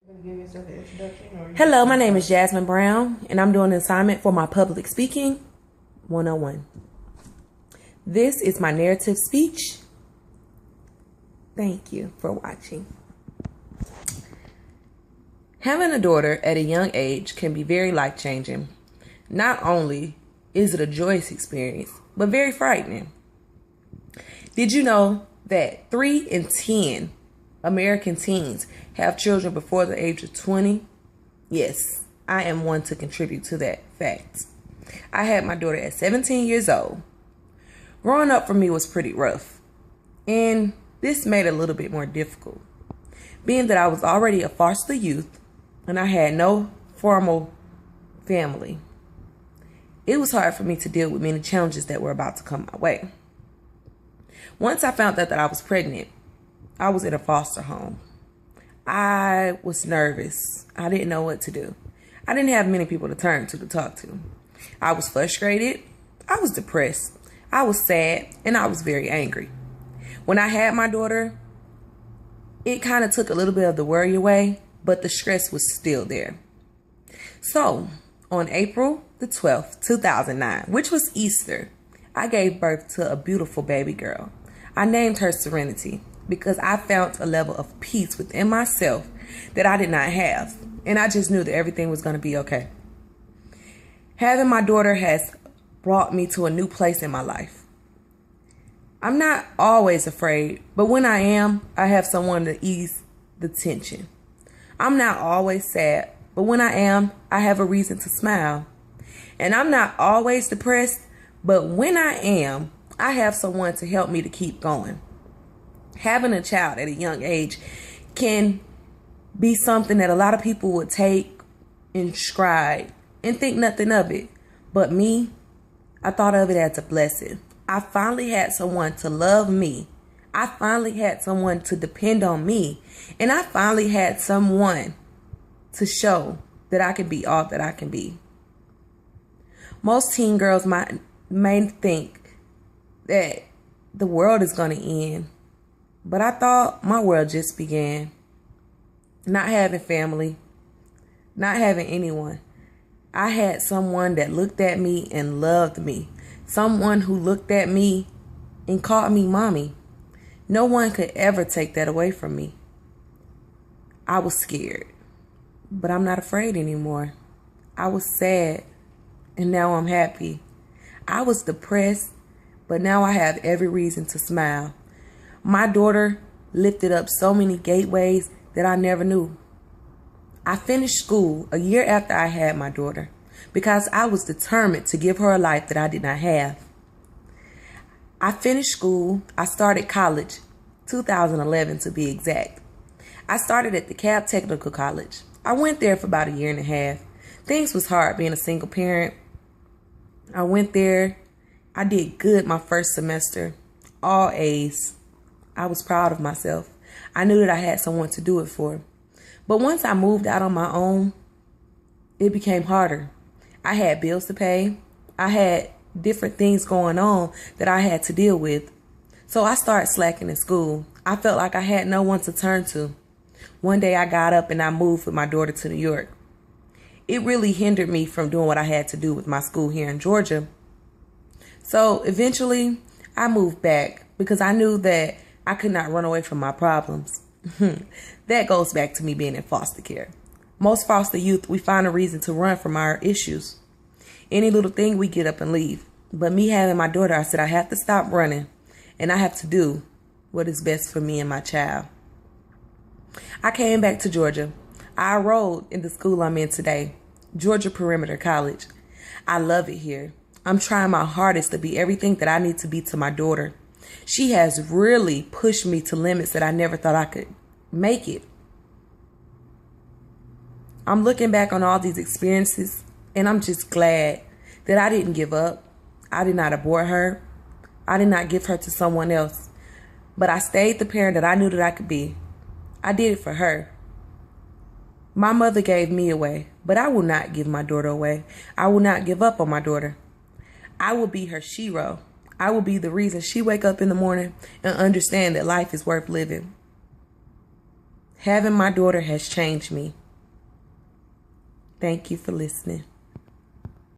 Give yourself an introduction, or Hello, my name is Jasmine Brown, and I'm doing an assignment for my public speaking 101. This is my narrative speech. Thank you for watching. Having a daughter at a young age can be very life-changing. Not only is it a joyous experience, but very frightening. Did you know that 3 in 10 American teens have children before the age of 20? Yes, I am one to contribute to that fact. I had my daughter at 17 years old. Growing up for me was pretty rough, and this made it a little bit more difficult. Being that I was already a foster youth and I had no formal family, it was hard for me to deal with many challenges that were about to come my way. Once I found out that I was pregnant, I was in a foster home. I was nervous. I didn't know what to do. I didn't have many people to turn to talk to. I was frustrated. I was depressed. I was sad, and I was very angry. When I had my daughter, it kind of took a little bit of the worry away, but the stress was still there. So, on April the 12th, 2009, which was Easter, I gave birth to a beautiful baby girl. I named her Serenity because I found a level of peace within myself that I did not have, and I just knew that everything was going to be okay. Having my daughter has brought me to a new place in my life. I'm not always afraid, but when I am, I have someone to ease the tension. I'm not always sad, but when I am, I have a reason to smile. And I'm not always depressed, but when I am, I have someone to help me to keep going. Having a child at a young age can be something that a lot of people would take in stride and think nothing of it. But me, I thought of it as a blessing. I finally had someone to love me. I finally had someone to depend on me. And I finally had someone to show that I can be all that I can be. Most teen girls may think that the world is going to end. But I thought my world just began. Not having family, not having anyone. I had someone that looked at me and loved me. Someone who looked at me and called me mommy. No one could ever take that away from me. I was scared, but I'm not afraid anymore. I was sad, and now I'm happy. I was depressed, but now I have every reason to smile. My daughter lifted up so many gateways that I never knew. I finished school a year after I had my daughter because I was determined to give her a life that I did not have. I finished school. I started college, 2011 to be exact. I started at the Cab Technical College. I went there for about a year and a half. Things was hard being a single parent. I went there. I did good my first semester, all A's. I was proud of myself. I knew that I had someone to do it for. But once I moved out on my own, it became harder. I had bills to pay. I had different things going on that I had to deal with. So I started slacking in school. I felt like I had no one to turn to. One day I got up and I moved with my daughter to New York. It really hindered me from doing what I had to do with my school here in Georgia. So eventually I moved back because I knew that I could not run away from my problems. That goes back to me being in foster care. Most foster youth, we find a reason to run from our issues. Any little thing, we get up and leave. But me having my daughter, I said I have to stop running and I have to do what is best for me and my child. I came back to Georgia. I enrolled in the school I'm in today, Georgia Perimeter College. I love it here. I'm trying my hardest to be everything that I need to be to my daughter. She has really pushed me to limits that I never thought I could make it. I'm looking back on all these experiences, and I'm just glad that I didn't give up. I did not abort her. I did not give her to someone else. But I stayed the parent that I knew that I could be. I did it for her. My mother gave me away, but I will not give my daughter away. I will not give up on my daughter. I will be her shero. I will be the reason she wake up in the morning and understand that life is worth living. Having my daughter has changed me. Thank you for listening.